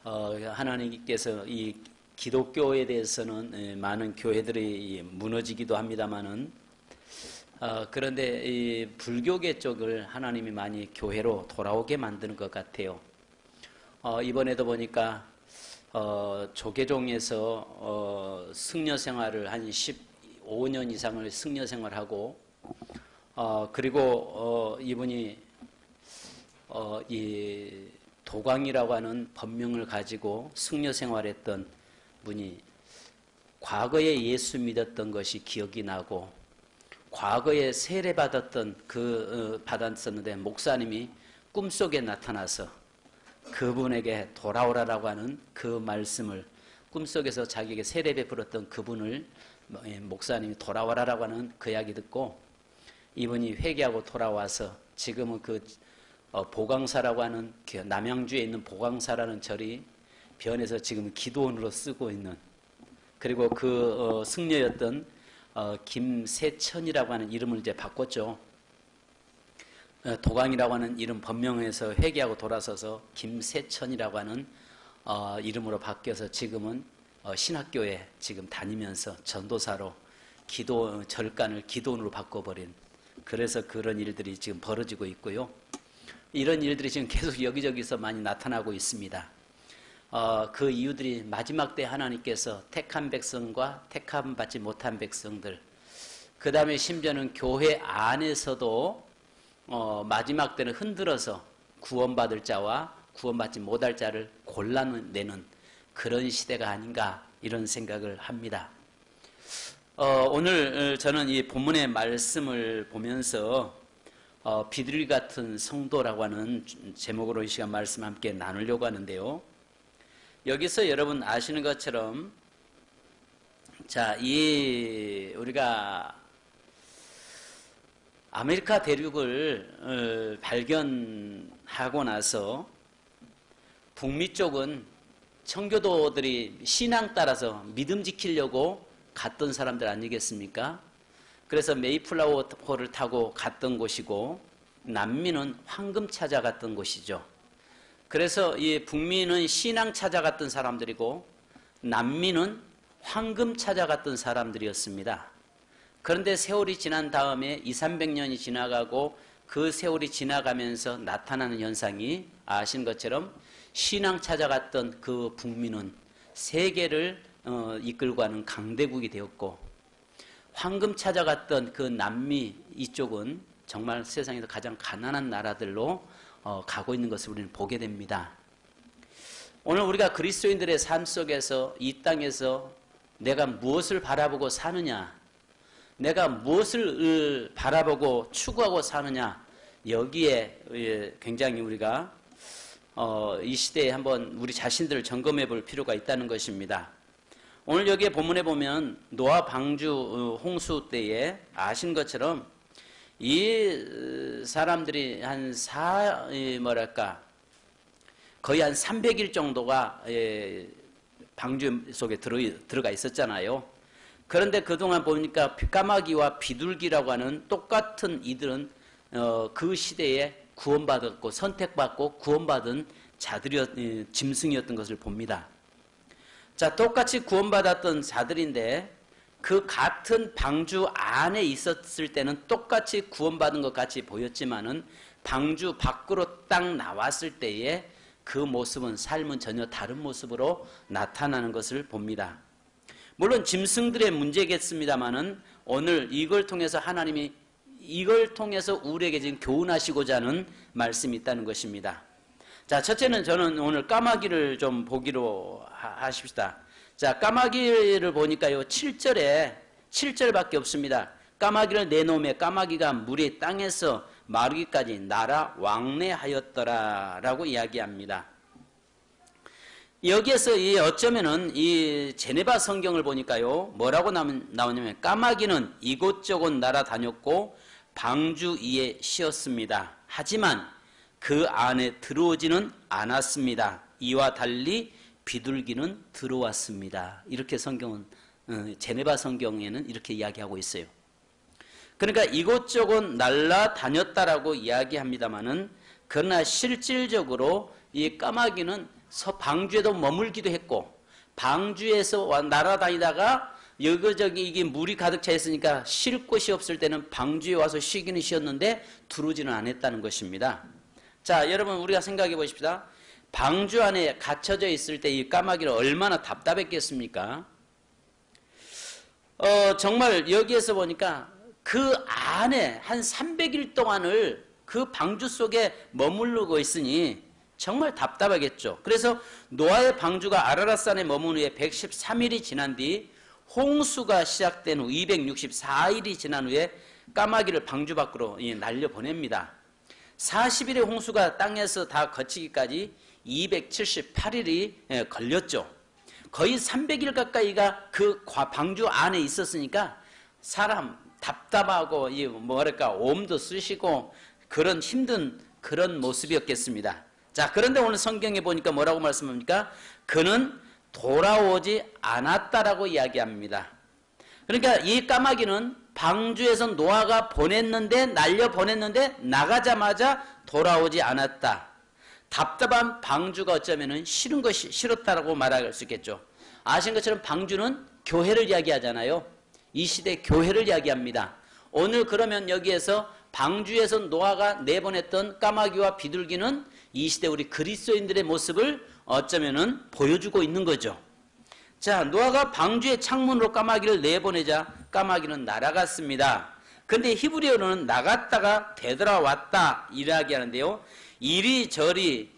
하나님께서 이 기독교에 대해서는 많은 교회들이 무너지기도 합니다만은 그런데 이 불교계 쪽을 하나님이 많이 교회로 돌아오게 만드는 것 같아요. 이번에도 보니까 조계종에서 승려 생활을 한 15년 이상을 승려 생활하고 그리고 이분이 이 도광이라고 하는 법명을 가지고 승려 생활했던 분이 과거에 예수 믿었던 것이 기억이 나고 과거에 세례받았던 받았었는데 목사님이 꿈속에 나타나서 그분에게 돌아오라라고 하는 그 말씀을 꿈속에서 자기에게 세례 베풀었던 그분을 목사님이 돌아오라라고 하는 그 이야기 듣고 이분이 회개하고 돌아와서 지금은 그 보광사라고 하는 남양주에 있는 보광사라는 절이 변해서 지금 기도원으로 쓰고 있는 그리고 그 승려였던 김세천이라고 하는 이름을 이제 바꿨죠. 도광이라고 하는 이름 법명에서 회개하고 돌아서서 김세천이라고 하는 이름으로 바뀌어서 지금은 신학교에 지금 다니면서 전도사로 절간을 기도원으로 바꿔버린 그래서 그런 일들이 지금 벌어지고 있고요. 이런 일들이 지금 계속 여기저기서 많이 나타나고 있습니다. 그 이유들이 마지막 때 하나님께서 택한 백성과 택함 받지 못한 백성들 그 다음에 심지어는 교회 안에서도 마지막 때는 흔들어서 구원받을 자와 구원받지 못할 자를 골라내는 그런 시대가 아닌가 이런 생각을 합니다. 오늘 저는 이 본문의 말씀을 보면서 비둘기 같은 성도라고 하는 제목으로 이 시간 말씀 함께 나누려고 하는데요. 여기서 여러분 아시는 것처럼 자, 우리가 아메리카 대륙을 발견하고 나서 북미 쪽은 청교도들이 신앙 따라서 믿음 지키려고 갔던 사람들 아니겠습니까? 그래서 메이플라워호를 타고 갔던 곳이고 남미는 황금 찾아갔던 곳이죠. 그래서 이 북미는 신앙 찾아갔던 사람들이고 남미는 황금 찾아갔던 사람들이었습니다. 그런데 세월이 지난 다음에 200~300년이 지나가고 그 세월이 지나가면서 나타나는 현상이 아시는 것처럼 신앙 찾아갔던 그 북미는 세계를 이끌고 가는 강대국이 되었고 황금 찾아갔던 그 남미 이쪽은 정말 세상에서 가장 가난한 나라들로 가고 있는 것을 우리는 보게 됩니다. 오늘 우리가 그리스도인들의 삶 속에서 이 땅에서 내가 무엇을 바라보고 사느냐 내가 무엇을 바라보고 추구하고 사느냐 여기에 굉장히 우리가 이 시대에 한번 우리 자신들을 점검해 볼 필요가 있다는 것입니다. 오늘 여기에 본문에 보면 노아 방주 홍수 때에 아신 것처럼 이 사람들이 거의 한 300일 정도가 방주 속에 들어가 있었잖아요. 그런데 그동안 보니까 까마귀와 비둘기라고 하는 똑같은 이들은 그 시대에 구원받았고 선택받고 구원받은 짐승이었던 것을 봅니다. 자, 똑같이 구원받았던 자들인데 그 같은 방주 안에 있었을 때는 똑같이 구원받은 것 같이 보였지만은 방주 밖으로 딱 나왔을 때에 그 모습은 삶은 전혀 다른 모습으로 나타나는 것을 봅니다. 물론 짐승들의 문제겠습니다만은 오늘 이걸 통해서 하나님이 이걸 통해서 우리에게 지금 교훈하시고자 하는 말씀이 있다는 것입니다. 자, 첫째는 저는 오늘 까마귀를 좀 보기로 하십시다. 자, 까마귀를 보니까요, 7절밖에 없습니다. 까마귀를 내놓으며 까마귀가 물의 땅에서 마르기까지 날아 왕래하였더라 라고 이야기합니다. 여기에서 어쩌면은 이 제네바 성경을 보니까요, 뭐라고 나오냐면 까마귀는 이곳저곳 날아다녔고 방주 위에 쉬었습니다. 하지만 그 안에 들어오지는 않았습니다. 이와 달리 비둘기는 들어왔습니다. 이렇게 성경은 제네바 성경에는 이렇게 이야기하고 있어요. 그러니까 이곳저곳 날아다녔다라고 이야기합니다만은 그러나 실질적으로 이 까마귀는 방주에도 머물기도 했고 방주에서 날아다니다가 여기저기 이게 물이 가득 차 있으니까 쉴 곳이 없을 때는 방주에 와서 쉬기는 쉬었는데 두르지는 않았다는 것입니다. 자, 여러분 우리가 생각해 보십시다. 방주 안에 갇혀져 있을 때 이 까마귀는 얼마나 답답했겠습니까? 정말 여기에서 보니까 그 안에 한 300일 동안을 그 방주 속에 머무르고 있으니 정말 답답하겠죠. 그래서 노아의 방주가 아라랏산에 머문 후에 113일이 지난 뒤 홍수가 시작된 후 264일이 지난 후에 까마귀를 방주 밖으로 날려보냅니다. 40일의 홍수가 땅에서 다 거치기까지 278일이 걸렸죠. 거의 300일 가까이가 그 방주 안에 있었으니까 사람 답답하고 뭐랄까 몸도 쑤시고 그런 힘든 그런 모습이었겠습니다. 자, 그런데 오늘 성경에 보니까 뭐라고 말씀합니까? 그는 돌아오지 않았다라고 이야기합니다. 그러니까 이 까마귀는 방주에서 노아가 날려보냈는데 나가자마자 돌아오지 않았다. 답답한 방주가 어쩌면은 싫었다라고 말할 수 있겠죠. 아신 것처럼 방주는 교회를 이야기하잖아요. 이 시대 교회를 이야기합니다. 오늘 그러면 여기에서 방주에서 노아가 내보냈던 까마귀와 비둘기는 이 시대 우리 그리스도인들의 모습을 어쩌면은 보여주고 있는 거죠. 자, 노아가 방주의 창문으로 까마귀를 내보내자 까마귀는 날아갔습니다. 근데 히브리어로는 나갔다가 되돌아왔다 이야기하는데요. 이리저리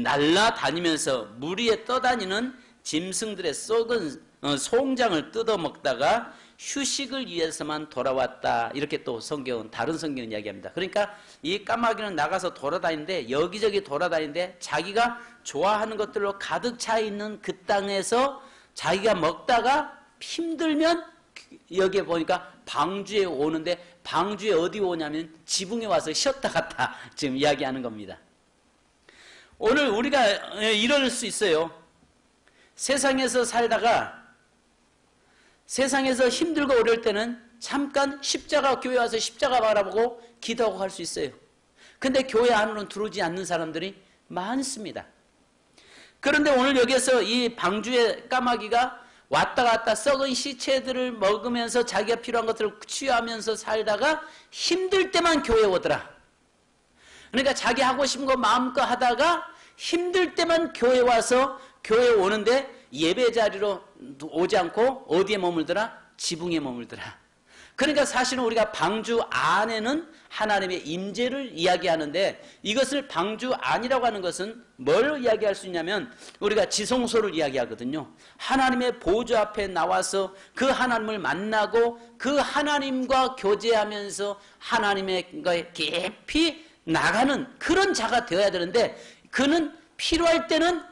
날아다니면서 물 위에 떠다니는 짐승들의 썩은 송장을 뜯어먹다가 휴식을 위해서만 돌아왔다. 이렇게 또 다른 성경은 이야기합니다. 그러니까 이 까마귀는 나가서 돌아다니는데 여기저기 돌아다니는데 자기가 좋아하는 것들로 가득 차 있는 그 땅에서 자기가 먹다가 힘들면 여기에 보니까 방주에 오는데 방주에 어디 오냐면 지붕에 와서 쉬었다 갔다 지금 이야기하는 겁니다. 오늘 우리가 이럴 수 있어요. 세상에서 살다가 세상에서 힘들고 어려울 때는 잠깐 교회 와서 십자가 바라보고 기도하고 갈 수 있어요. 근데 교회 안으로는 들어오지 않는 사람들이 많습니다. 그런데 오늘 여기에서 이 방주의 까마귀가 왔다 갔다 썩은 시체들을 먹으면서 자기가 필요한 것들을 취하면서 살다가 힘들 때만 교회에 오더라. 그러니까 자기 하고 싶은 거 마음껏 하다가 힘들 때만 교회에 와서 교회에 오는데 예배 자리로 오지 않고 어디에 머물더라? 지붕에 머물더라. 그러니까 사실은 우리가 방주 안에는 하나님의 임재를 이야기하는데 이것을 방주 안이라고 하는 것은 뭘 이야기할 수 있냐면 우리가 지성소를 이야기하거든요. 하나님의 보좌 앞에 나와서 그 하나님을 만나고 그 하나님과 교제하면서 하나님의 깊이 나가는 그런 자가 되어야 되는데 그는 필요할 때는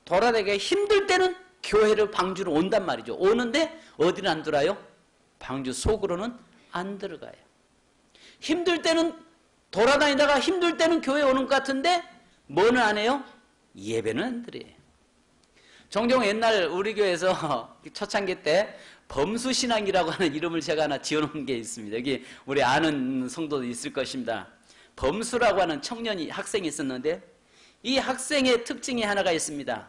돌아다니기 힘들 때는 교회를 방주로 온단 말이죠. 오는데 어디는 안 들어요? 방주 속으로는 안 들어가요. 힘들 때는 돌아다니다가 힘들 때는 교회 오는 것 같은데 뭐는 안 해요? 예배는 안 드려요. 종종 옛날 우리 교회에서 초창기 때 범수신앙이라고 하는 이름을 제가 하나 지어놓은 게 있습니다. 여기 우리 아는 성도도 있을 것입니다. 범수라고 하는 학생이 있었는데 이 학생의 특징이 하나가 있습니다.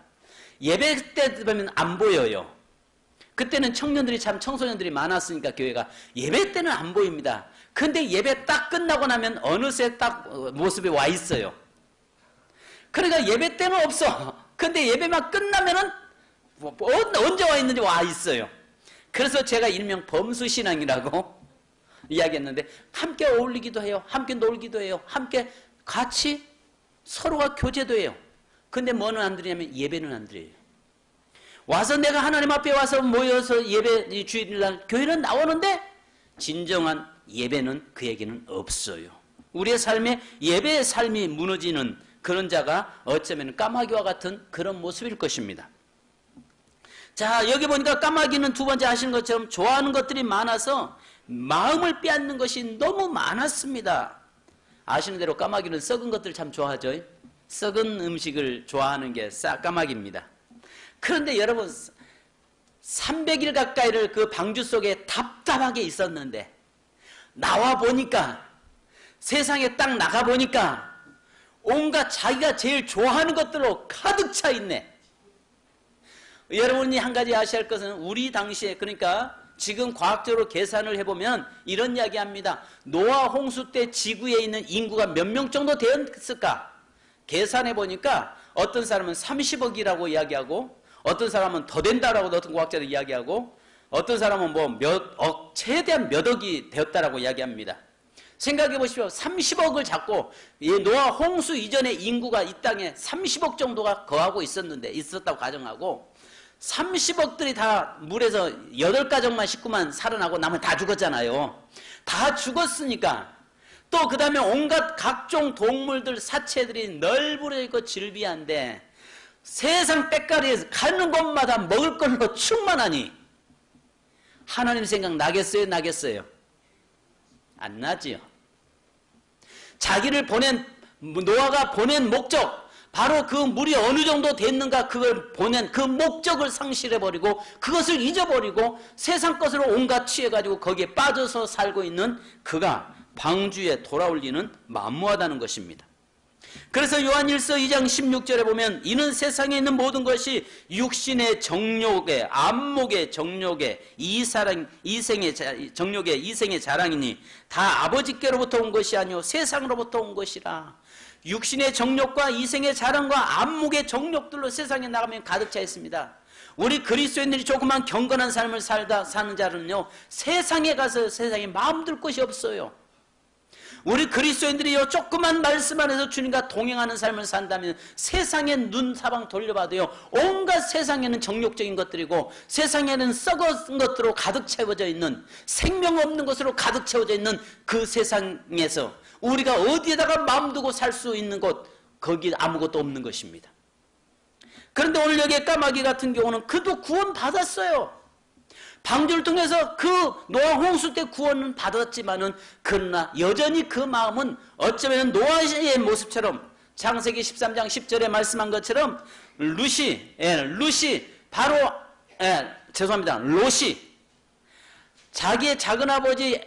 예배 때 보면 안 보여요. 그때는 청소년들이 많았으니까 교회가 예배 때는 안 보입니다. 근데 예배 딱 끝나고 나면 어느새 딱 모습에 와 있어요. 그러니까 예배 때는 없어. 근데 예배만 끝나면은 언제 와 있는지 와 있어요. 그래서 제가 일명 범수신앙이라고 이야기했는데 함께 어울리기도 해요. 함께 놀기도 해요. 함께 같이 서로가 교제도 해요. 근데 뭐는 안 드리냐면 예배는 안 드려요. 와서 내가 하나님 앞에 와서 모여서 예배 주일날 교회는 나오는데 진정한 예배는 그에게는 없어요. 우리의 삶에 예배의 삶이 무너지는 그런 자가 어쩌면 까마귀와 같은 그런 모습일 것입니다. 자, 여기 보니까 까마귀는 두 번째 하시는 것처럼 좋아하는 것들이 많아서 마음을 빼앗는 것이 너무 많았습니다. 아시는 대로 까마귀는 썩은 것들 참 좋아하죠. 썩은 음식을 좋아하는 게 까마귀입니다. 그런데 여러분 300일 가까이를 그 방주 속에 답답하게 있었는데 나와 보니까 세상에 딱 나가 보니까 온갖 자기가 제일 좋아하는 것들로 가득 차 있네. 여러분이 한 가지 아셔야 할 것은 우리 당시에, 그러니까 지금 과학적으로 계산을 해보면 이런 이야기합니다. 노아 홍수 때 지구에 있는 인구가 몇 명 정도 되었을까? 계산해 보니까 어떤 사람은 30억이라고 이야기하고, 어떤 사람은 더 된다라고 어떤 과학자들 이야기하고, 어떤 사람은 뭐 몇 억, 최대한 몇 억이 되었다라고 이야기합니다. 생각해 보십시오. 30억을 잡고, 노아 홍수 이전의 인구가 이 땅에 30억 정도가 거하고 있었다고 가정하고, 30억들이 다 물에서 8가정만 식구만 살아나고 나면 다 죽었잖아요. 다 죽었으니까 또 그 다음에 온갖 각종 동물들, 사체들이 널브러져 있고 질비한데 세상 빽가리에서 가는 곳마다 먹을 걸로 충만하니 하나님 생각 나겠어요? 나겠어요? 안 나지요. 자기를 보낸, 노아가 보낸 목적, 바로 그 물이 어느 정도 됐는가 그걸 보낸 그 목적을 상실해버리고 그것을 잊어버리고 세상 것으로 온갖 취해가지고 거기에 빠져서 살고 있는 그가 방주에 돌아올 리는 만무하다는 것입니다. 그래서 요한일서 2장 16절에 보면 이는 세상에 있는 모든 것이 육신의 정욕에, 안목의 정욕에, 이생의 자랑이니 다 아버지께로부터 온 것이 아니오 세상으로부터 온 것이라. 육신의 정욕과 이생의 자랑과 안목의 정욕들로 세상에 나가면 가득 차 있습니다. 우리 그리스도인들이 조그만 경건한 삶을 사는 자는요, 세상에 가서 세상에 마음 둘 것이 없어요. 우리 그리스도인들이 요 조그만 말씀 안에서 주님과 동행하는 삶을 산다면 세상에 눈 사방 돌려봐도요, 온갖 세상에는 정욕적인 것들이고 세상에는 썩은 것들로 가득 채워져 있는, 생명 없는 것으로 가득 채워져 있는 그 세상에서 우리가 어디에다가 마음 두고 살 수 있는 곳, 거기 아무것도 없는 것입니다. 그런데 오늘 여기에 까마귀 같은 경우는 그도 구원 받았어요. 방주를 통해서 그 노아 홍수 때 구원은 받았지만은 그러나 여전히 그 마음은 어쩌면 노아의 모습처럼 창세기 13장 10절에 말씀한 것처럼 롯이 자기의 작은아버지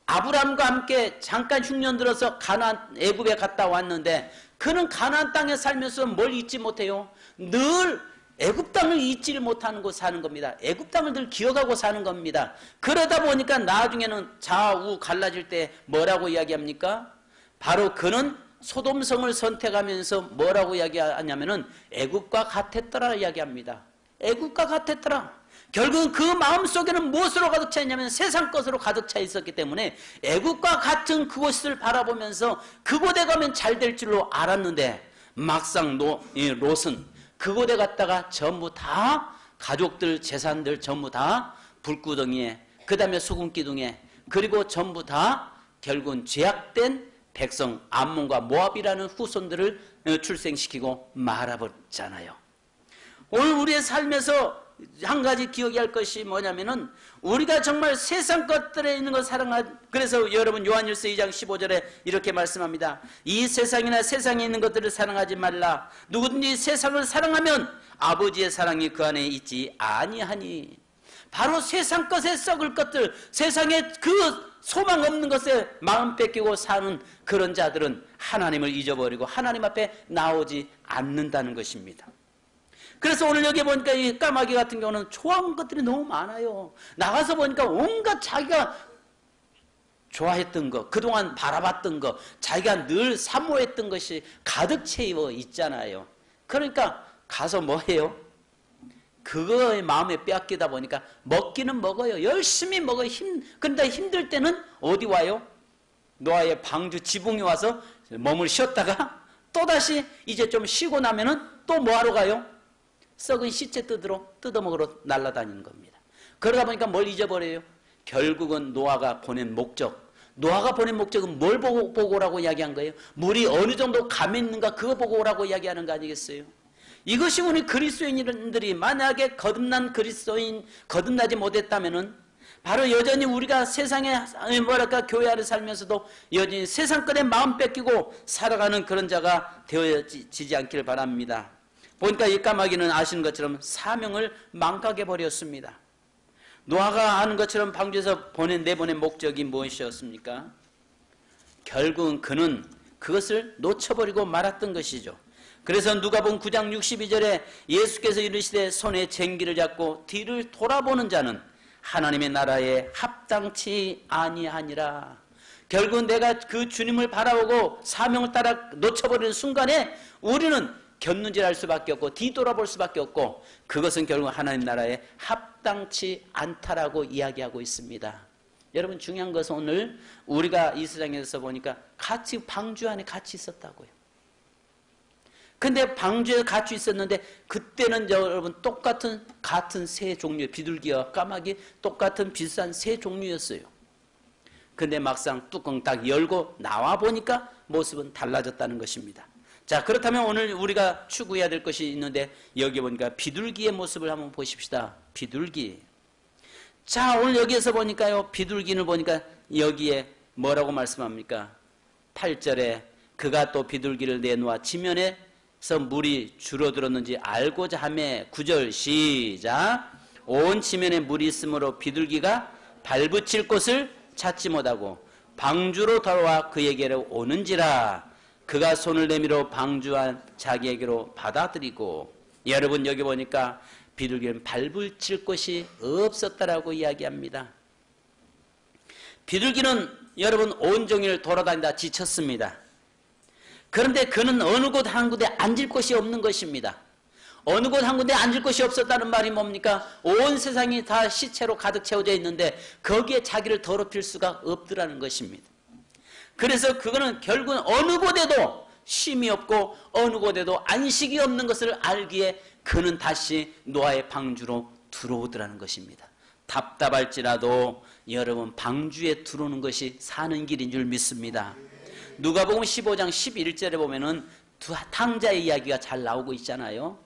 아브람과 함께 잠깐 흉년 들어서 가나안 애굽에 갔다 왔는데 그는 가나안 땅에 살면서 뭘 잊지 못해요. 늘 애굽 땅을 잊지를 못하는 곳 사는 겁니다. 애굽 땅을 늘 기억하고 사는 겁니다. 그러다 보니까 나중에는 좌우 갈라질 때 뭐라고 이야기합니까? 바로 그는 소돔성을 선택하면서 뭐라고 이야기하냐면은 애굽과 같았더라 이야기합니다. 애굽과 같았더라. 결국은 그 마음속에는 무엇으로 가득 차 있냐면 세상 것으로 가득 차 있었기 때문에 애굽과 같은 그곳을 바라보면서 그곳에 가면 잘 될 줄로 알았는데 막상 롯은 그곳에 갔다가 전부 다 가족들 재산들 전부 다 불구덩이에, 그 다음에 소금기둥에, 그리고 전부 다 결국은 죄악된 백성 암몬과 모압이라는 후손들을 출생시키고 말아버렸잖아요. 오늘 우리의 삶에서 한 가지 기억해야 할 것이 뭐냐면은 우리가 정말 세상 것들에 있는 것 그래서 여러분 요한일서 2장 15절에 이렇게 말씀합니다. 이 세상이나 세상에 있는 것들을 사랑하지 말라. 누구든지 세상을 사랑하면 아버지의 사랑이 그 안에 있지 아니하니. 바로 세상 것에 썩을 것들, 세상에 그 소망 없는 것에 마음 뺏기고 사는 그런 자들은 하나님을 잊어버리고 하나님 앞에 나오지 않는다는 것입니다. 그래서 오늘 여기 보니까 이 까마귀 같은 경우는 좋아하는 것들이 너무 많아요. 나가서 보니까 온갖 자기가 좋아했던 것, 그동안 바라봤던 것, 자기가 늘 사모했던 것이 가득 채워 있잖아요. 그러니까 가서 뭐 해요? 그거의 마음에 빼앗기다 보니까 먹기는 먹어요. 열심히 먹어요. 그런데 힘들 때는 어디 와요? 노아의 방주 지붕에 와서 몸을 쉬었다가 또다시 이제 좀 쉬고 나면은 또 뭐하러 가요? 썩은 시체 뜯어먹으러 날아다니는 겁니다. 그러다 보니까 뭘 잊어버려요? 결국은 노아가 보낸 목적은 뭘 보고 오라고 이야기한 거예요? 물이 어느 정도 감에 있는가 그거 보고 오라고 이야기하는 거 아니겠어요? 이것이 우리 그리스도인들이 만약에 거듭나지 못했다면은 바로 여전히 우리가 세상에 교회 안에 살면서도 여전히 세상 것에 마음 뺏기고 살아가는 그런 자가 되어지지 않기를 바랍니다. 보니까 이 까마귀는 아시는 것처럼 사명을 망각해 버렸습니다. 노아가 아는 것처럼 방주에서 내보낸 목적이 무엇이었습니까? 결국은 그는 그것을 놓쳐버리고 말았던 것이죠. 그래서 누가복음 9장 62절에 예수께서 이르시되 손에 쟁기를 잡고 뒤를 돌아보는 자는 하나님의 나라에 합당치 아니하니라. 결국 내가 그 주님을 바라보고 사명을 따라 놓쳐버리는 순간에 우리는 곁눈질할 수밖에 없고 뒤돌아볼 수밖에 없고, 그것은 결국 하나님 나라에 합당치 않다라고 이야기하고 있습니다. 여러분, 중요한 것은 오늘 우리가 이 세상에서 보니까 같이 방주 안에 같이 있었다고요. 근데 방주에 같이 있었는데 그때는 여러분 같은 새 종류, 비둘기와 까마귀 똑같은 비슷한 새 종류였어요. 근데 막상 뚜껑 딱 열고 나와 보니까 모습은 달라졌다는 것입니다. 자, 그렇다면 오늘 우리가 추구해야 될 것이 있는데, 여기 보니까 비둘기의 모습을 한번 보십시다. 비둘기. 자, 오늘 여기에서 보니까요, 비둘기를 보니까 여기에 뭐라고 말씀합니까? 8절에 그가 또 비둘기를 내놓아 지면에서 물이 줄어들었는지 알고자 하매, 9절 시작. 온 지면에 물이 있으므로 비둘기가 발붙일 곳을 찾지 못하고 방주로 돌아와 그에게로 오는지라. 그가 손을 내밀어 방주한 자기에게로 받아들이고. 여러분, 여기 보니까 비둘기는 발붙일 곳이 없었다라고 이야기합니다. 비둘기는 여러분 온종일 돌아다니다 지쳤습니다. 그런데 그는 어느 곳 한 군데 앉을 곳이 없는 것입니다. 어느 곳 한 군데 앉을 곳이 없었다는 말이 뭡니까? 온 세상이 다 시체로 가득 채워져 있는데 거기에 자기를 더럽힐 수가 없더라는 것입니다. 그래서 그거는 결국은 어느 곳에도 쉼이 없고 어느 곳에도 안식이 없는 것을 알기에 그는 다시 노아의 방주로 들어오더라는 것입니다. 답답할지라도 여러분, 방주에 들어오는 것이 사는 길인 줄 믿습니다. 누가복음 15장 11절에 보면은 두 탕자의 이야기가 잘 나오고 있잖아요.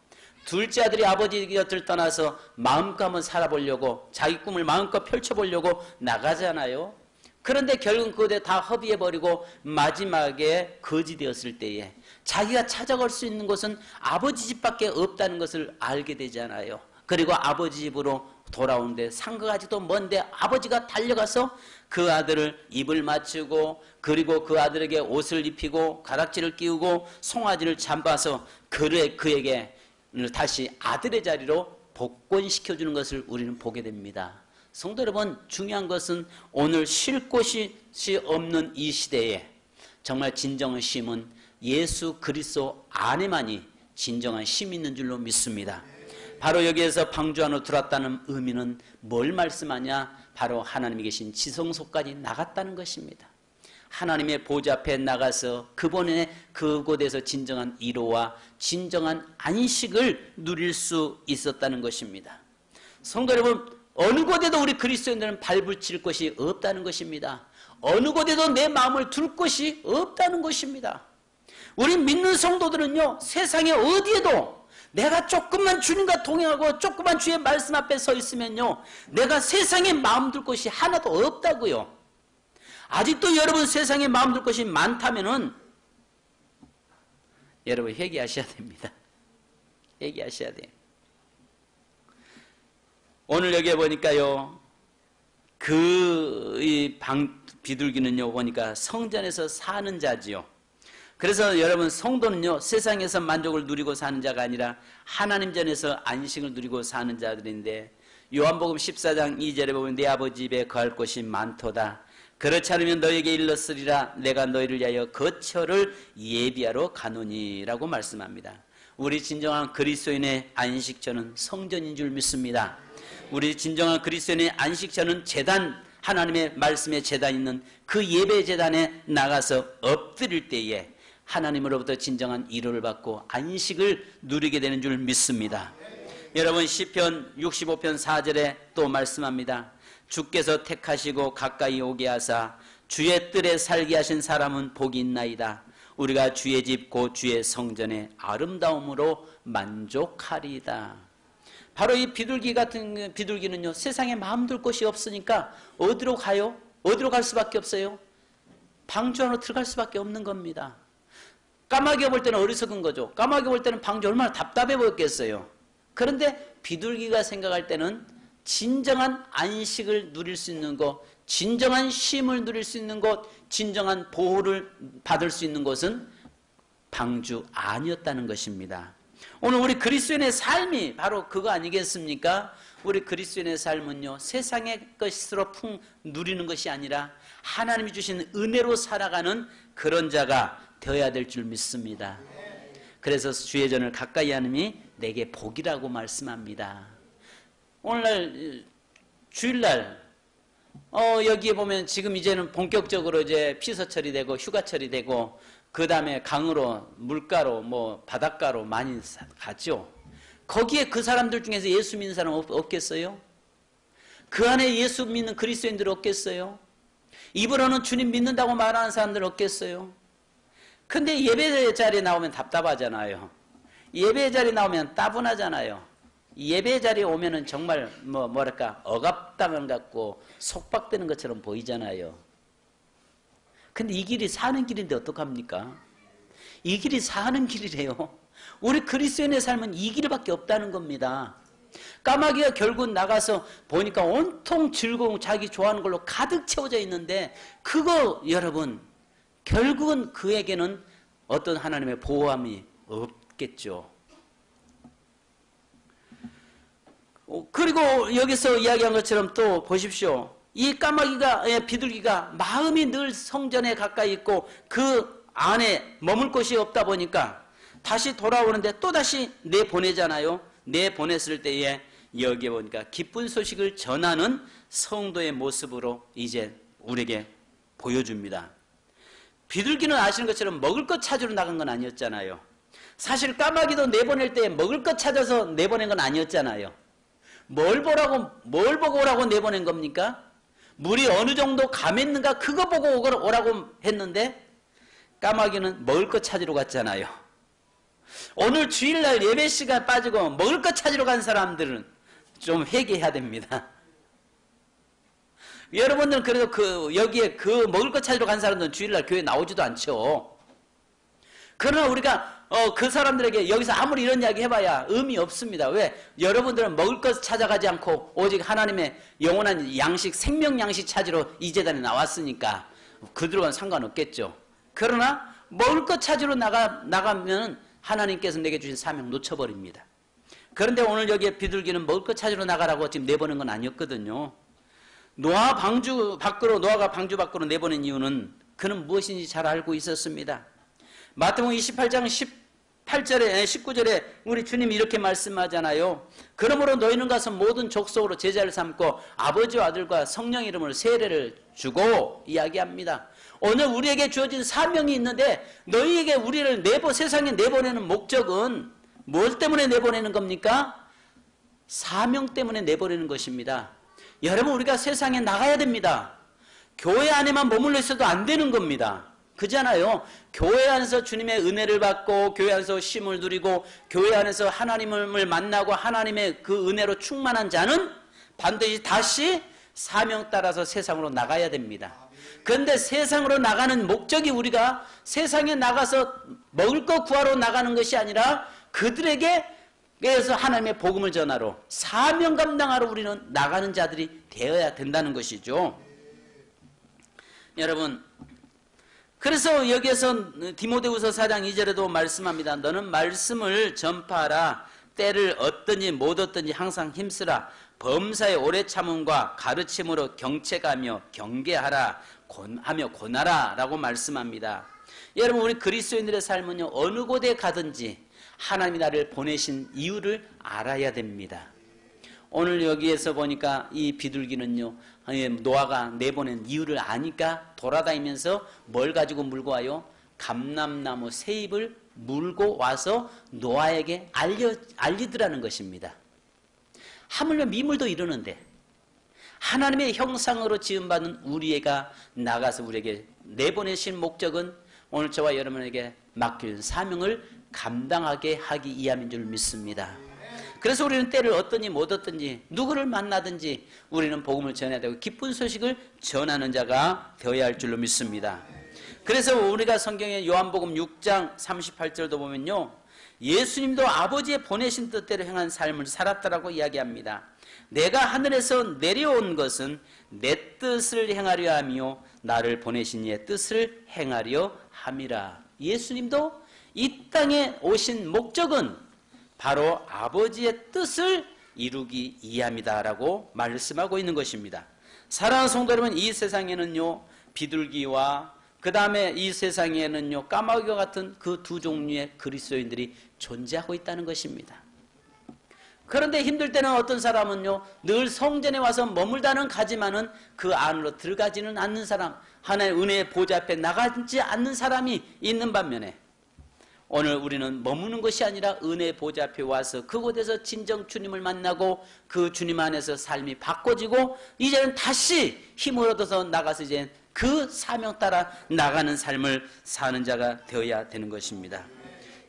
둘째 아들이 아버지 곁을 떠나서 마음껏 한번 살아보려고, 자기 꿈을 마음껏 펼쳐보려고 나가잖아요. 그런데 결국 그것에 다 허비해버리고 마지막에 거지 되었을 때에 자기가 찾아갈 수 있는 곳은 아버지 집밖에 없다는 것을 알게 되잖아요. 그리고 아버지 집으로 돌아오는데 상가가 아직도 먼데 아버지가 달려가서 그 아들을 입을 맞추고, 그리고 그 아들에게 옷을 입히고 가락지를 끼우고 송아지를 잡아서 그에게 다시 아들의 자리로 복권시켜주는 것을 우리는 보게 됩니다. 성도 여러분, 중요한 것은 오늘 쉴 곳이 없는 이 시대에 정말 진정한 쉼은 예수 그리스도 안에만이 진정한 쉼이 있는 줄로 믿습니다. 바로 여기에서 방주 안으로 들어왔다는 의미는 뭘 말씀하냐? 바로 하나님이 계신 지성소까지 나갔다는 것입니다. 하나님의 보좌 앞에 나가서 그분의 그곳에서 진정한 위로와 진정한 안식을 누릴 수 있었다는 것입니다. 성도 여러분, 어느 곳에도 우리 그리스도인들은 발붙일 것이 없다는 것입니다. 어느 곳에도 내 마음을 둘 것이 없다는 것입니다. 우리 믿는 성도들은요, 세상에 어디에도 내가 조금만 주님과 동행하고 조금만 주의 말씀 앞에 서 있으면요, 내가 세상에 마음 둘 것이 하나도 없다고요. 아직도 여러분 세상에 마음 둘 것이 많다면은 여러분 회개하셔야 됩니다. 회개하셔야 돼요. 오늘 여기에 보니까요, 비둘기는요, 보니까 성전에서 사는 자지요. 그래서 여러분, 성도는요, 세상에서 만족을 누리고 사는 자가 아니라 하나님 전에서 안식을 누리고 사는 자들인데, 요한복음 14장 2절에 보면 내 아버지 집에 거할 곳이 많도다. 그렇지 않으면 너에게 일렀으리라. 내가 너희를 위하여 거처를 예비하러 가노니라고 말씀합니다. 우리 진정한 그리스도인의 안식처는 성전인 줄 믿습니다. 우리 진정한 그리스도인의 안식처는 제단, 하나님의 말씀의 제단 있는 그 예배 제단에 나가서 엎드릴 때에 하나님으로부터 진정한 위로를 받고 안식을 누리게 되는 줄 믿습니다. 여러분, 시편 65편 4절에 또 말씀합니다. 주께서 택하시고 가까이 오게 하사 주의 뜰에 살게 하신 사람은 복이 있나이다. 우리가 주의 집 곧 주의 성전의 아름다움으로 만족하리이다. 바로 이 비둘기는요, 세상에 마음 둘 곳이 없으니까 어디로 가요? 어디로 갈 수밖에 없어요? 방주 안으로 들어갈 수밖에 없는 겁니다. 까마귀가 볼 때는 어리석은 거죠. 까마귀가 볼 때는 방주 얼마나 답답해 보였겠어요. 그런데 비둘기가 생각할 때는 진정한 안식을 누릴 수 있는 것, 진정한 쉼을 누릴 수 있는 곳, 진정한 보호를 받을 수 있는 곳은 방주 안이었다는 것입니다. 오늘 우리 그리스도인의 삶이 바로 그거 아니겠습니까? 우리 그리스도인의 삶은요, 세상의 것으로 누리는 것이 아니라 하나님이 주신 은혜로 살아가는 그런 자가 되어야 될 줄 믿습니다. 그래서 주의 전을 가까이 하님이 내게 복이라고 말씀합니다. 오늘날 주일날 여기에 보면 지금 이제는 본격적으로 이제 피서철이 되고 휴가철이 되고 그 다음에 강으로 물가로 뭐 바닷가로 많이 가죠. 거기에 그 사람들 중에서 예수 믿는 사람 없겠어요? 그 안에 예수 믿는 그리스도인들 없겠어요? 입으로는 주님 믿는다고 말하는 사람들 없겠어요? 근데 예배 자리에 나오면 답답하잖아요. 예배 자리에 나오면 따분하잖아요. 예배 자리에 오면은 정말 뭐랄까 억압당한 것 같고 속박되는 것처럼 보이잖아요. 근데 이 길이 사는 길인데 어떡합니까? 이 길이 사는 길이래요. 우리 그리스도인의 삶은 이 길밖에 없다는 겁니다. 까마귀가 결국 나가서 보니까 온통 즐거운 자기 좋아하는 걸로 가득 채워져 있는데 그거 여러분 결국은 그에게는 어떤 하나님의 보호함이 없겠죠. 그리고 여기서 이야기한 것처럼 또 보십시오. 이 까마귀가 비둘기가 마음이 늘 성전에 가까이 있고 그 안에 머물 곳이 없다 보니까 다시 돌아오는데 또다시 내보내잖아요. 내보냈을 때에 여기에 보니까 기쁜 소식을 전하는 성도의 모습으로 이제 우리에게 보여줍니다. 비둘기는 아시는 것처럼 먹을 것 찾으러 나간 건 아니었잖아요. 사실 까마귀도 내보낼 때 먹을 것 찾아서 내보낸 건 아니었잖아요. 뭘 보고 오라고 내보낸 겁니까? 물이 어느 정도 감했는가 그거 보고 오라고 했는데 까마귀는 먹을 것 찾으러 갔잖아요. 오늘 주일날 예배 시간 빠지고 먹을 것 찾으러 간 사람들은 좀 회개해야 됩니다. 여러분들은 그래도 여기에 먹을 것 찾으러 간 사람들은 주일날 교회 나오지도 않죠. 그러나 우리가 그 사람들에게 여기서 아무리 이런 이야기 해봐야 의미 없습니다. 왜? 여러분들은 먹을 것 찾아가지 않고 오직 하나님의 영원한 양식, 생명 양식 찾으러 이 재단에 나왔으니까 그들과는 상관없겠죠. 그러나 먹을 것 찾으러 나가면 하나님께서 내게 주신 사명 놓쳐버립니다. 그런데 오늘 여기에 비둘기는 먹을 것 찾으러 나가라고 지금 내보낸 건 아니었거든요. 노아가 방주 밖으로 내보낸 이유는 그는 무엇인지 잘 알고 있었습니다. 마태복음 28장 18절에 19절에 우리 주님이 이렇게 말씀하잖아요. 그러므로 너희는 가서 모든 족속으로 제자를 삼고 아버지와 아들과 성령 이름으로 세례를 주고 이야기합니다. 오늘 우리에게 주어진 사명이 있는데 너희에게 우리를 세상에 내보내는 목적은 무엇 때문에 내보내는 겁니까? 사명 때문에 내보내는 것입니다. 여러분 우리가 세상에 나가야 됩니다. 교회 안에만 머물러 있어도 안 되는 겁니다. 그잖아요. 교회 안에서 주님의 은혜를 받고 교회 안에서 쉼을 누리고 교회 안에서 하나님을 만나고 하나님의 그 은혜로 충만한 자는 반드시 다시 사명 따라서 세상으로 나가야 됩니다. 그런데 세상으로 나가는 목적이 우리가 세상에 나가서 먹을 것 구하러 나가는 것이 아니라 그들에게 그래서 하나님의 복음을 전하러 사명 감당하러 우리는 나가는 자들이 되어야 된다는 것이죠. 여러분 그래서 여기에서 디모데후서 4장 2절에도 말씀합니다. 너는 말씀을 전파하라. 때를 얻든지 못 얻든지 항상 힘쓰라. 범사의 오래 참음과 가르침으로 경책하며 경계하라. 하며 권하라 라고 말씀합니다. 여러분 우리 그리스도인들의 삶은요 어느 곳에 가든지 하나님이 나를 보내신 이유를 알아야 됩니다. 오늘 여기에서 보니까 이 비둘기는요 노아가 내보낸 이유를 아니까 돌아다니면서 뭘 가지고 물고 와요? 감람나무 세잎을 물고 와서 노아에게 알리더라는 것입니다. 하물며 미물도 이러는데 하나님의 형상으로 지음받은 우리가 나가서 우리에게 내보내신 목적은 오늘 저와 여러분에게 맡길 사명을 감당하게 하기 위함인 줄 믿습니다. 그래서 우리는 때를 얻든지 못 얻든지 누구를 만나든지 우리는 복음을 전해야 되고 기쁜 소식을 전하는 자가 되어야 할 줄로 믿습니다. 그래서 우리가 성경의 요한복음 6장 38절도 보면요 예수님도 아버지의 보내신 뜻대로 행한 삶을 살았다라고 이야기합니다. 내가 하늘에서 내려온 것은 내 뜻을 행하려 하며 나를 보내신 이의 뜻을 행하려 함이라. 예수님도 이 땅에 오신 목적은 바로 아버지의 뜻을 이루기 위함이다라고 말씀하고 있는 것입니다. 사랑하는 성도 여러분, 이 세상에는요, 비둘기와 그 다음에 이 세상에는요, 까마귀와 같은 그 두 종류의 그리스도인들이 존재하고 있다는 것입니다. 그런데 힘들 때는 어떤 사람은요, 늘 성전에 와서 머물다는 가지만은 그 안으로 들어가지는 않는 사람, 하나님의 은혜의 보좌 앞에 나가지 않는 사람이 있는 반면에, 오늘 우리는 머무는 것이 아니라 은혜의 보좌 앞에 와서 그곳에서 진정 주님을 만나고 그 주님 안에서 삶이 바꿔지고 이제는 다시 힘을 얻어서 나가서 이제 그 사명 따라 나가는 삶을 사는 자가 되어야 되는 것입니다.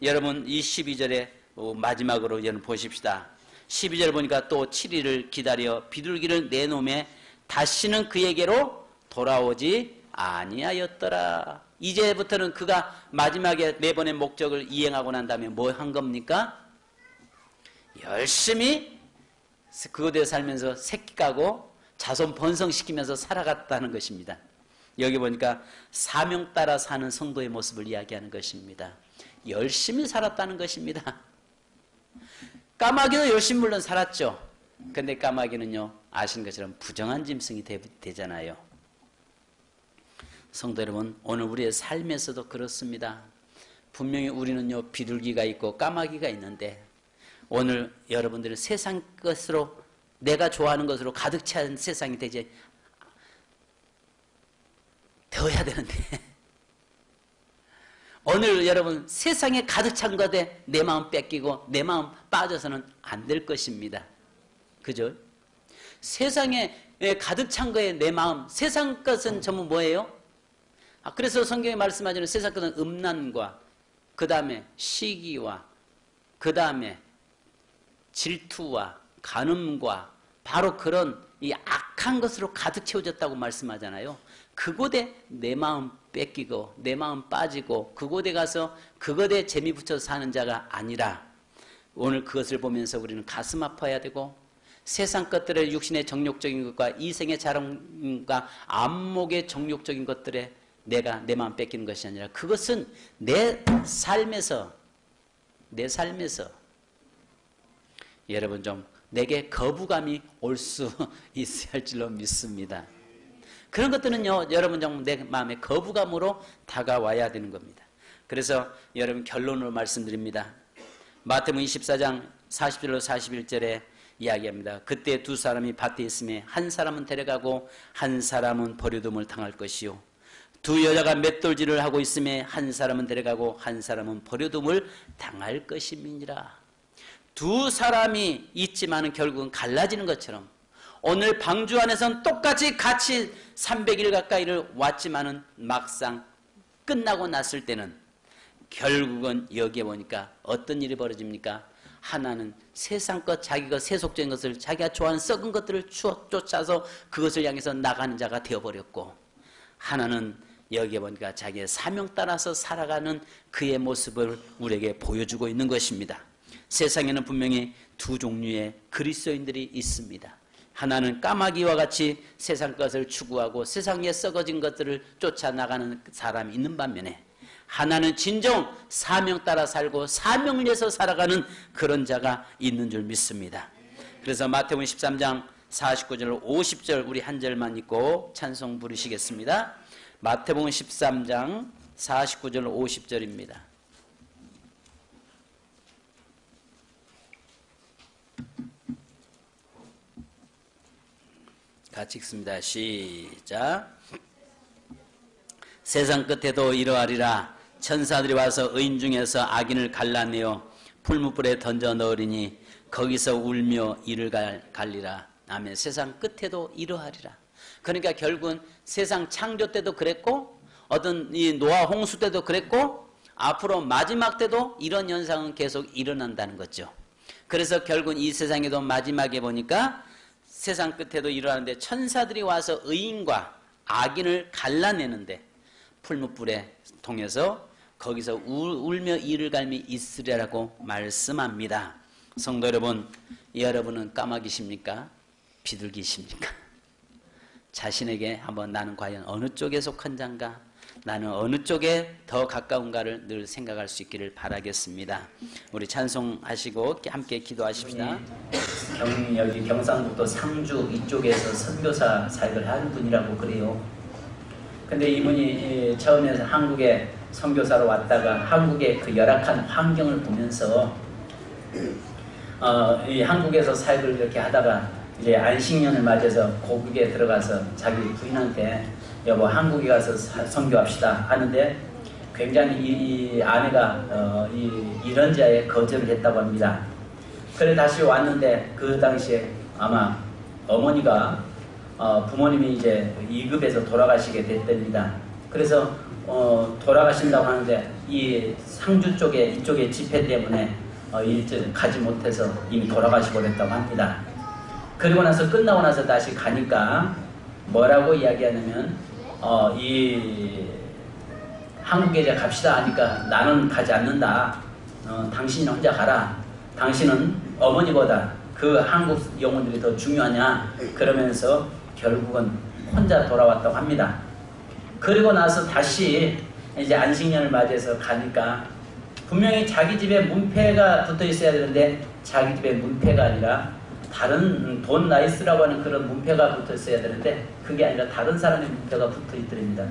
여러분, 이 12절에 마지막으로 여러분 보십시다. 12절 보니까 또 7일을 기다려 비둘기를 내놓음에 다시는 그에게로 돌아오지 아니하였더라. 이제부터는 그가 마지막에 네 번의 목적을 이행하고 난 다음에 뭐 한 겁니까? 열심히 그곳에 살면서 새끼 까고 자손 번성시키면서 살아갔다는 것입니다. 여기 보니까 사명 따라 사는 성도의 모습을 이야기하는 것입니다. 열심히 살았다는 것입니다. 까마귀도 열심히 물론 살았죠. 근데 까마귀는요, 아시는 것처럼 부정한 짐승이 되잖아요. 성도 여러분, 오늘 우리의 삶에서도 그렇습니다. 분명히 우리는요, 비둘기가 있고 까마귀가 있는데 오늘 여러분들은 세상 것으로, 내가 좋아하는 것으로 가득 찬 세상이 되어야 되는데 오늘 여러분 세상에 가득 찬 것에 내 마음 뺏기고 내 마음 빠져서는 안 될 것입니다. 그죠? 세상에 가득 찬 거에 내 마음, 세상 것은 전부 뭐예요? 그래서 성경에 말씀하시는 세상 것은 음란과 그 다음에 시기와 그 다음에 질투와 간음과 바로 그런 이 악한 것으로 가득 채워졌다고 말씀하잖아요. 그곳에 내 마음 뺏기고 내 마음 빠지고 그곳에 가서 그것에 재미 붙여서 사는 자가 아니라 오늘 그것을 보면서 우리는 가슴 아파야 되고 세상 것들의 육신의 정욕적인 것과 이생의 자랑과 안목의 정욕적인 것들에 내가 내 마음 뺏기는 것이 아니라 그것은 내 삶에서 여러분 좀 내게 거부감이 올 수 있어야 할 줄로 믿습니다. 그런 것들은요, 여러분 좀 내 마음에 거부감으로 다가와야 되는 겁니다. 그래서 여러분 결론으로 말씀드립니다. 마태복음 24장 40절로 41절에 이야기합니다. 그때 두 사람이 밭에 있음에 한 사람은 데려가고 한 사람은 버려둠을 당할 것이요, 두 여자가 맷돌질을 하고 있음에 한 사람은 데려가고 한 사람은 버려둠을 당할 것임이니라. 두 사람이 있지만은 결국은 갈라지는 것처럼 오늘 방주 안에서는 똑같이 같이 300일 가까이를 왔지만은 막상 끝나고 났을 때는 결국은 여기에 보니까 어떤 일이 벌어집니까? 하나는 세상 것, 자기 것, 세속적인 것을 자기가 좋아하는 썩은 것들을 쫓아서 그것을 향해서 나가는 자가 되어버렸고, 하나는 여기에 보니까 자기의 사명 따라서 살아가는 그의 모습을 우리에게 보여주고 있는 것입니다. 세상에는 분명히 두 종류의 그리스도인들이 있습니다. 하나는 까마귀와 같이 세상 것을 추구하고 세상에 썩어진 것들을 쫓아나가는 사람이 있는 반면에 하나는 진정 사명 따라 살고 사명을 위해서 살아가는 그런 자가 있는 줄 믿습니다. 그래서 마태복음 13장 49절 50절 우리 한 절만 읽고 찬송 부르시겠습니다. 마태복음 13장 49절 50절입니다. 같이 읽습니다. 시작. 세상 끝에도 이러하리라. 천사들이 와서 의인 중에서 악인을 갈라내어 풀무불에 던져 넣으리니 거기서 울며 이를 갈리라. 아멘. 세상 끝에도 이러하리라. 그러니까 결국은 세상 창조 때도 그랬고 어떤 이 노아 홍수 때도 그랬고 앞으로 마지막 때도 이런 현상은 계속 일어난다는 거죠. 그래서 결국은 이 세상에도 마지막에 보니까 세상 끝에도 일어나는데 천사들이 와서 의인과 악인을 갈라내는데 풀무불에 통해서 거기서 울며 이를 갈미 있으리라고 말씀합니다. 성도 여러분, 여러분은 까마귀십니까? 비둘기십니까? 자신에게 한번 나는 과연 어느 쪽에 속한 자인가? 나는 어느 쪽에 더 가까운가를 늘 생각할 수 있기를 바라겠습니다. 우리 찬송하시고 함께 기도하십시다. 여기 경상북도 상주 이쪽에서 선교사 사역을 하는 분이라고 그래요. 근데 이분이 처음에 한국에 선교사로 왔다가 한국의 그 열악한 환경을 보면서 이 한국에서 사역을 이렇게 하다가 이제 안식년을 맞아서 고국에 들어가서 자기 부인한테 여보 한국에 가서 선교합시다 하는데 굉장히 이 아내가 이런 자에 거절을 했다고 합니다. 그래 다시 왔는데 그 당시에 아마 어머니가 부모님이 이제 2급에서 돌아가시게 됐답니다. 그래서 돌아가신다고 하는데 이 상주 쪽에 이쪽에 집회 때문에 가지 못해서 이미 돌아가시고 그랬다고 합니다. 그리고 나서 끝나고 나서 다시 가니까 뭐라고 이야기하냐면 이 한국에 이제 갑시다 하니까 나는 가지 않는다. 당신이 혼자 가라. 당신은 어머니보다 그 한국 영혼들이 더 중요하냐. 그러면서 결국은 혼자 돌아왔다고 합니다. 그리고 나서 다시 이제 안식년을 맞이해서 가니까 분명히 자기 집에 문패가 붙어 있어야 되는데 자기 집에 문패가 아니라 다른 돈 나이스라고 하는 그런 문패가 붙어 있어야 되는데 그게 아니라 다른 사람의 문패가 붙어 있더랍니다.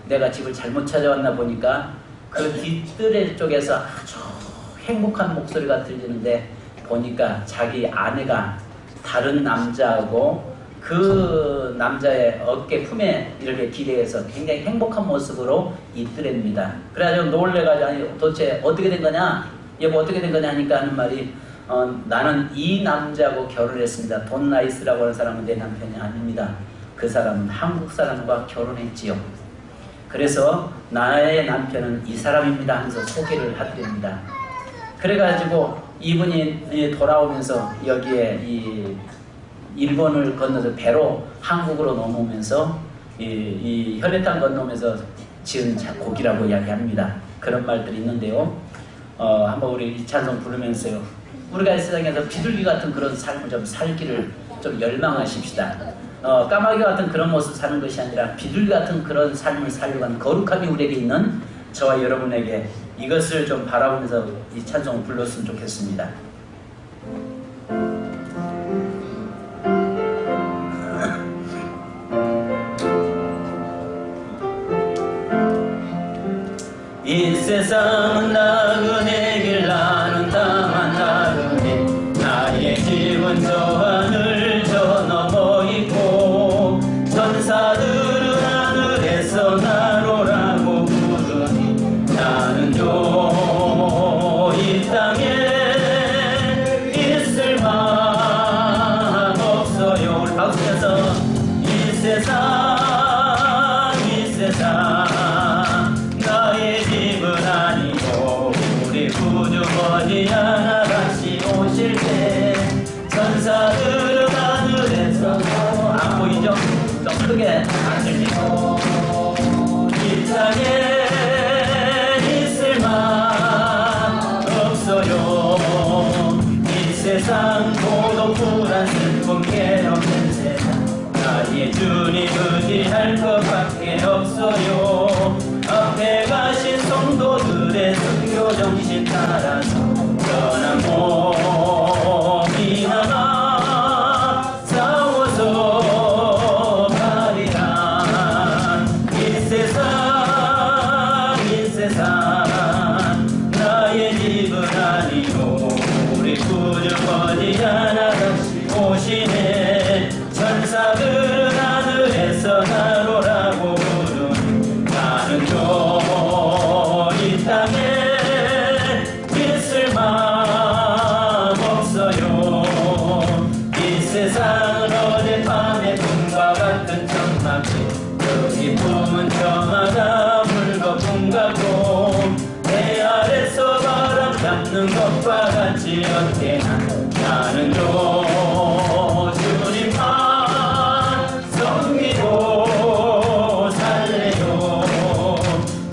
내가 집을 잘못 찾아왔나 보니까 그 뒷뜰에 쪽에서 아주 행복한 목소리가 들리는데 보니까 자기 아내가 다른 남자하고 그 남자의 어깨 품에 이렇게 기대해서 굉장히 행복한 모습으로 있더랍니다. 그래가지고 놀래가지고 아니 도대체 어떻게 된 거냐? 여보 어떻게 된 거냐 하니까 하는 말이 나는 이 남자하고 결혼했습니다. 돈 나이스라고 하는 사람은 내 남편이 아닙니다. 그 사람은 한국 사람과 결혼했지요. 그래서 나의 남편은 이 사람입니다 하면서 소개를 하드립니다. 그래가지고 이분이 돌아오면서 여기에 이 일본을 건너서 배로 한국으로 넘어오면서 이 혈액탕 건너오면서 지은 곡이라고 이야기합니다. 그런 말들이 있는데요. 한번 우리 이 찬송 부르면서요. 우리가 이 세상에서 비둘기 같은 그런 삶을 좀 살기를 좀 열망하십시다. 까마귀 같은 그런 모습 사는 것이 아니라 비둘기 같은 그런 삶을 살려고 하는 거룩함이 우리에게 있는 저와 여러분에게 이것을 좀 바라보면서 이 찬송을 불렀으면 좋겠습니다. 이 세상은 나그네 길 나는 다만 나그네 나의 집은 저 하늘 저 너머 있고 천사들은 하늘에서 나로라고 부르니 나는 이 땅에 있을 만 없어요. 우리 박수 쳐서 이 세상 나의 집은 아니고 우리 구주 어디 하나 같이 오실 때 천사들은 하늘에서 안 보이죠? 좀 크게 안 들리고 이 땅에 있을 만 없어요. 이 세상 고독불안 슬픔 괴롭는 세상 나의 주님 의지할 것밖에 없어요. 앞에 가신 성도들의 순교 정신 따라서 떠난 몸이나마 싸워서 가리라. 이 세상 나의 집은 아니고 우리 구주 어디 하나 같이 오시네. 천사들은 하늘에서 나로라고 부르니 나는 이 땅에 있을 만 없어요. 이 세상은 어젯밤의 꿈과 같은 천막이 그 기쁨은 저마다 물거품 같고 내 아래서 바람 잡는 것과 같이 언제나 나는 주님만 섬기고 살래요.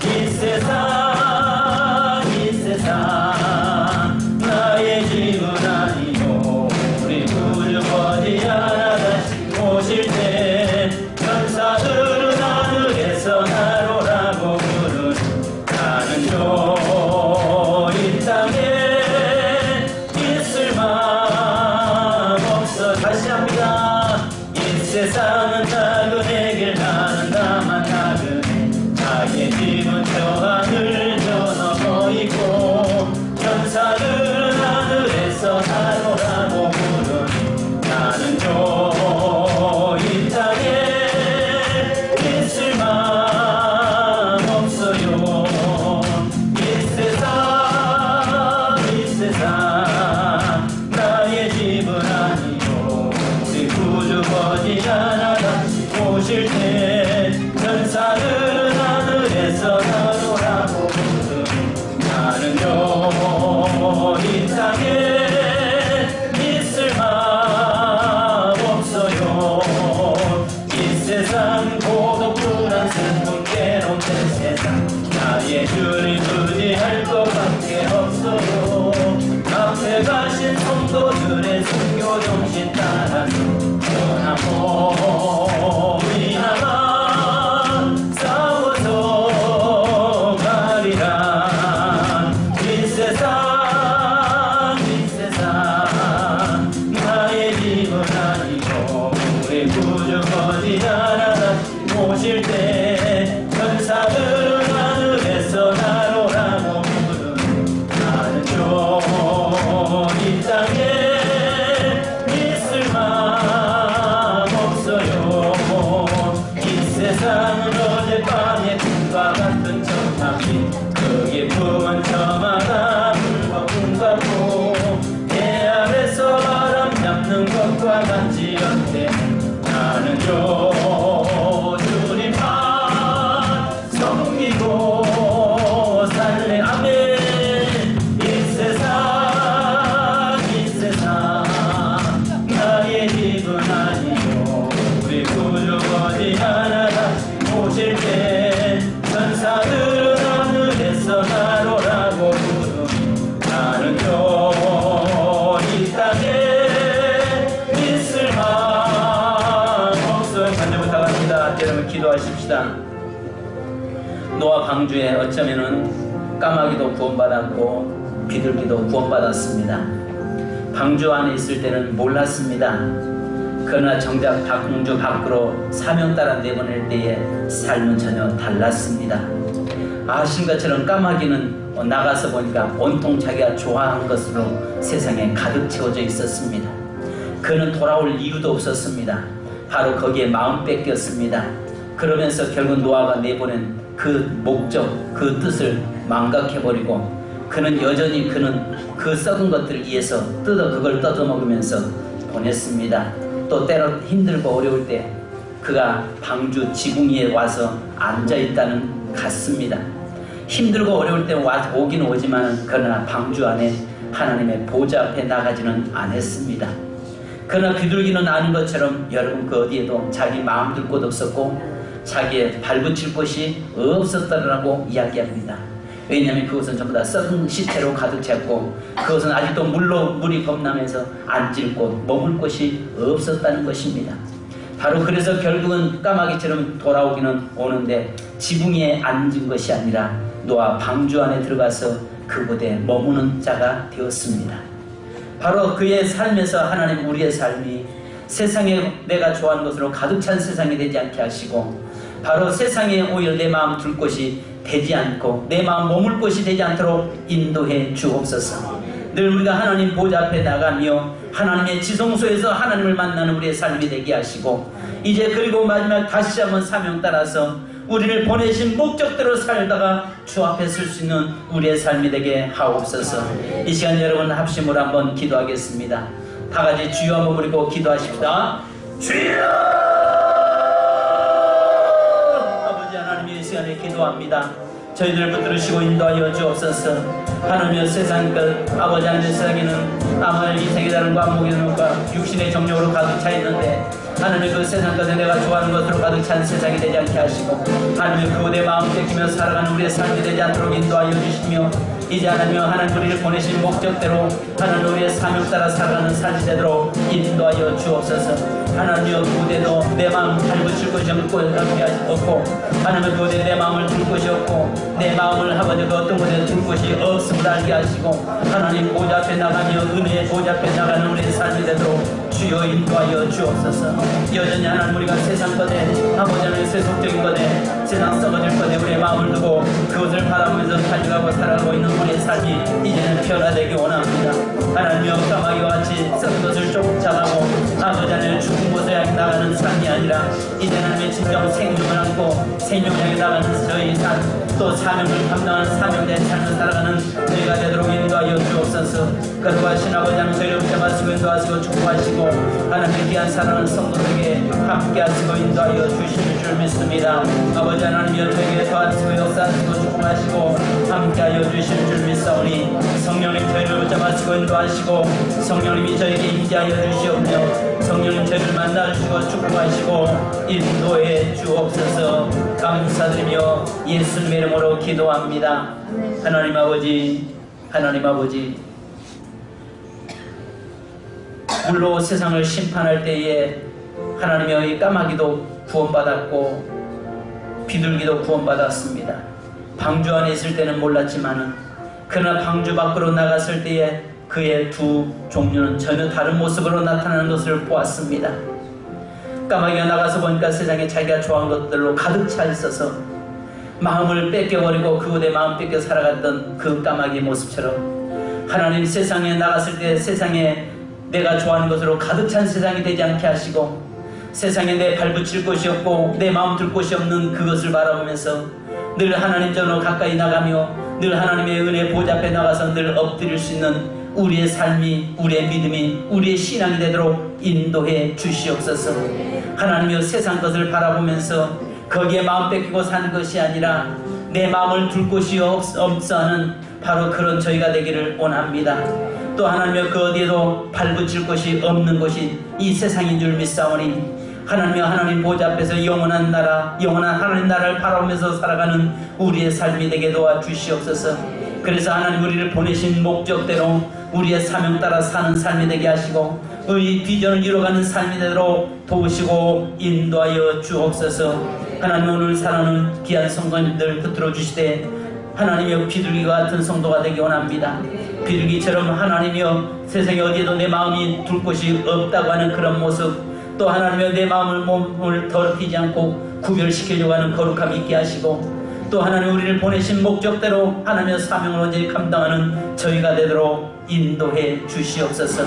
이 세상 세상 나의 집은 아니요 우리 구주 거지 하나 다시 오실 때 천사들은 하늘에서 나노라고 부르니 나는요 이 땅에 있을 맘 없어요. 이 세상 고독불안 슬픔 괴로운 세상 나의 주님 의지할 것밖에 없어요. 앞에 가신 성도들의 순교 정신 따라서 전하고 위나마 싸워서 가리라. 이 세상 나의 집은 아니고 우리 구주 거지 하나 다시 오실 때 천사들은 하늘에서 나노라고 부르는 나는요 이 땅에 있을 맘 없어요. 이 세상은 어젯밤의 꿈과 같은 천막이 그 기쁨은 저마다 불과 같고 내 아래서 바람 잡는 것과 같지 않대. 나는요 주님만 섬기고 살래. 아멘. 이 세상 나의 집은 아니요 우리 구주 거지 하나 다시 오실 때 천사들은 하늘에서 나노라고 부르니 나는요 이 땅에 있을 맘 없어요. 간절히 부탁합니다. 여러분 기도하십시다. 노아 방주에 어쩌면은 까마귀도 구원받았고 비둘기도 구원받았습니다. 방주 안에 있을 때는 몰랐습니다. 그러나 정작 방주 밖으로 사명 따라 내보낼 때의 삶은 전혀 달랐습니다. 아신 것처럼 까마귀는 나가서 보니까 온통 자기가 좋아하는 것으로 세상에 가득 채워져 있었습니다. 그는 돌아올 이유도 없었습니다. 바로 거기에 마음 뺏겼습니다. 그러면서 결국 노아가 내보낸 그 목적, 그 뜻을 망각해버리고 그는 여전히 그 썩은 것들을 위해서 그걸 뜯어먹으면서 보냈습니다. 또 때로 힘들고 어려울 때 그가 방주 지붕 위에 와서 앉아있다는 같습니다. 힘들고 어려울 때 오긴 오지만 그러나 방주 안에 하나님의 보좌 앞에 나가지는 않았습니다. 그러나 비둘기는 아는 것처럼 여러분 그 어디에도 자기 마음 둘 곳 없었고 자기의 발붙일 곳이 없었다라고 이야기합니다. 왜냐하면 그것은 전부 다 썩은 시체로 가득 찼고 그것은 아직도 물이 범람해서 앉을 곳, 머물 곳이 없었다는 것입니다. 바로 그래서 결국은 까마귀처럼 돌아오기는 오는데 지붕 위에 앉은 것이 아니라 노아 방주 안에 들어가서 그곳에 머무는 자가 되었습니다. 바로 그의 삶에서 하나님 우리의 삶이 세상에 내가 좋아하는 것으로 가득 찬 세상이 되지 않게 하시고 바로 세상에 오히려 내 마음 둘 곳이 되지 않고 내 마음 머물 곳이 되지 않도록 인도해 주옵소서. 늘 우리가 하나님 보좌 앞에 나가며 하나님의 지성소에서 하나님을 만나는 우리의 삶이 되게 하시고 이제 그리고 마지막 다시 한번 사명 따라서 우리를 보내신 목적대로 살다가 주 앞에 설 수 있는 우리의 삶이 되게 하옵소서. 이 시간 여러분 합심으로 한번 기도하겠습니다. 다 같이 주여 한번 부르고 기도하십시다. 주여! 아버지 하나님 이 시간에 기도합니다. 저희들 붙들으시고 인도하여 주옵소서. 하나님의 세상 아버지 하나님의 세상에는 아무 이 세계다른 관목과 육신의 정욕으로 가득 차 있는데 하나님 그 세상 가운데 내가 좋아하는 것으로 가득 찬 세상이 되지 않게 하시고 하나님 그곳에 마음 뺏기며 살아가는 우리의 삶이 되지 않도록 인도하여 주시며 이제 하나님 우리를 보내신 목적대로 하나님 우리의 사명 따라 살아가는 삶이 되도록 인도하여 주옵소서. 하나님 그곳에도 내 마음 발붙일 것이 없고 하나님 그곳에 내 마음을 둘 곳이 없고 내 마음을 아버지 그 어떤 곳에 둘 곳이 없음을 알게 하시고 하나님 보좌 앞에 나가며 은혜의 보좌 앞에 나가는 우리의 삶이 되도록 주여 인도하여 주옵소서. 여전히 하나님 우리가 세상 것에 아버지 하나님 세속적인 것에 세상 썩어질 것에 우리의 마음을 두고 그것을 바라보면서 살려가고 살아가고 있는 우리의 삶이 이제는 변화되기 원합니다. 하나님여 까마귀와 같이 썩은 것을 쫓아가고 아버지 하나님 죽은 곳에 향해 나가는 삶이 아니라 이제는 하나님의 진정 생명을 안고 생명을 향해 나가는 저희 삶 또 사명을 감당하는 사명된 삶을 살아가는 저희가 되도록 인도하여 주옵소서. 거룩하신 아버지 하나님 저희를 붙잡아주시고 인도하시고 축복하시고 하나님의 귀한 사랑하는 성도들에게 함께 하시고 인도하여 주실 줄 믿습니다. 아버지 하나님이여 저에게 도와주시고 역사하시고 축복하시고 함께 하여 주실 줄 믿사오니 성령님 저희를 붙잡아주시고 인도하시고 성령님이 저에게 임재하여 주시옵며 성령님 저희를 만나주시고 축복하시고 인도해 주옵소서. 감사드리며 예수님의 이름으로 기도합니다. 하나님 아버지, 하나님 아버지, 물로 세상을 심판할 때에 하나님의 까마귀도 구원받았고 비둘기도 구원받았습니다. 방주 안에 있을 때는 몰랐지만은 그러나 방주 밖으로 나갔을 때에 그의 두 종류는 전혀 다른 모습으로 나타나는 것을 보았습니다. 까마귀가 나가서 보니까 세상에 자기가 좋아하는 것들로 가득 차 있어서 마음을 뺏겨버리고 그곳에 마음 뺏겨 살아갔던 그 까마귀의 모습처럼 하나님 세상에 나갔을 때 세상에 내가 좋아하는 것으로 가득 찬 세상이 되지 않게 하시고 세상에 내 발붙일 곳이 없고 내 마음 둘 곳이 없는 그것을 바라보면서 늘 하나님 전으로 가까이 나가며 늘 하나님의 은혜 보좌 앞에 나가서 늘 엎드릴 수 있는 우리의 삶이, 우리의 믿음이, 우리의 신앙이 되도록 인도해 주시옵소서. 하나님이여 세상 것을 바라보면서 거기에 마음 뺏기고 사는 것이 아니라 내 마음을 둘 곳이 없어 하는 바로 그런 저희가 되기를 원합니다. 또 하나님이여 그 어디에도 발붙일 곳이 없는 곳이 이 세상인 줄 믿사오니 하나님이여 하나님 보좌 앞에서 영원한 나라, 영원한 하나님 나라를 바라보면서 살아가는 우리의 삶이 되게 도와주시옵소서. 그래서 하나님 우리를 보내신 목적대로 우리의 사명 따라 사는 삶이 되게 하시고 의 비전을 이루어가는 삶이 되도록 도우시고 인도하여 주옵소서. 하나님 오늘 사랑하는 귀한 성도님들 붙들어 주시되 하나님이여 비둘기와 같은 성도가 되기 원합니다. 비둘기처럼 하나님이여 세상에 어디에도 내 마음이 둘 곳이 없다고 하는 그런 모습, 또 하나님이여 내 마음을 몸을 더럽히지 않고 구별시키려고 하는 거룩함이 있게 하시고 또 하나님 우리를 보내신 목적대로 하나님의 사명을 온전히 감당하는 저희가 되도록 인도해 주시옵소서.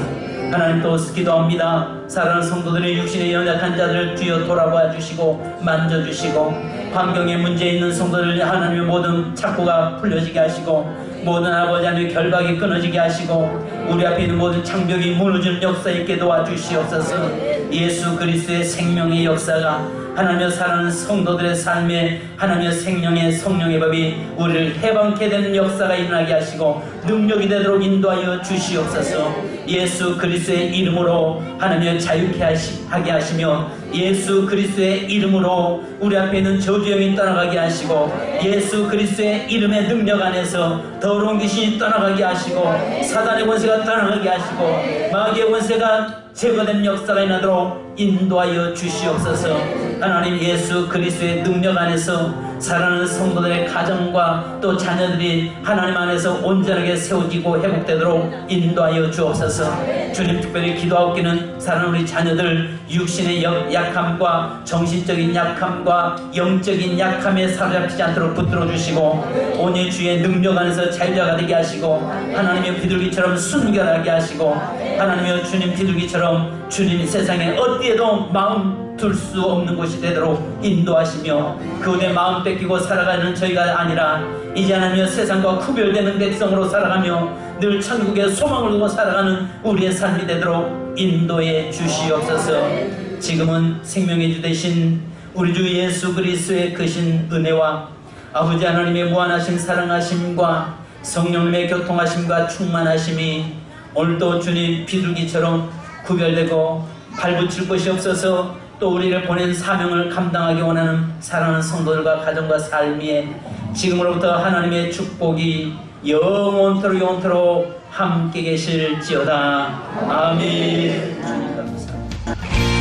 하나님 또 기도합니다. 사랑하는 성도들의 육신의 연약한 자들을 주여 돌아봐 주시고 만져주시고 환경에 문제 있는 성도들 하나님의 모든 착고가 풀려지게 하시고 모든 아버지 하나님의 결박이 끊어지게 하시고 우리 앞에 있는 모든 장벽이 무너지는 역사 있게 도와주시옵소서. 예수 그리스도의 생명의 역사가 하나님의 사랑하는 성도들의 삶에 하나님의 생명의 성령의 법이 우리를 해방케 되는 역사가 일어나게 하시고 능력이 되도록 인도하여 주시옵소서. 예수 그리스도의 이름으로 하나님의 자유케 하게 하시며 예수 그리스도의 이름으로 우리 앞에 있는 저주형이 떠나가게 하시고 예수 그리스도의 이름의 능력 안에서 더러운 귀신이 떠나가게 하시고 사단의 권세가 떠나가게 하시고 마귀의 권세가 제거된 역사가 일어나도록 인도하여 주시옵소서. 하나님 예수 그리스도의 능력 안에서 사랑하는 성도들의 가정과 또 자녀들이 하나님 안에서 온전하게 세워지고 회복되도록 인도하여 주옵소서. 주님 특별히 기도하옵기는 사랑하는 우리 자녀들 육신의 약함과 정신적인 약함과 영적인 약함에 사로잡히지 않도록 붙들어 주시고 온유의 주의 능력 안에서 자유자가 되게 하시고 하나님의 비둘기처럼 순결하게 하시고 하나님의 주님 비둘기처럼 주님이 세상에 어디에도 마음 둘 수 없는 곳이 되도록 인도하시며 그분의 마음 뺏기고 살아가는 저희가 아니라 이제 하나님의 세상과 구별되는 백성으로 살아가며 늘 천국의 소망을 두고 살아가는 우리의 삶이 되도록 인도해 주시옵소서. 지금은 생명의 주 되신 우리 주 예수 그리스도의 크신 은혜와 아버지 하나님의 무한하신 사랑하심과 성령님의 교통하심과 충만하심이 오늘도 주님 비둘기처럼 구별되고 발붙일 곳이 없어서 또 우리를 보낸 사명을 감당하기 원하는 사랑하는 성도들과 가정과 삶에 지금으로부터 하나님의 축복이 영원토록 함께 계실지어다. 아멘. 주님 감사합니다.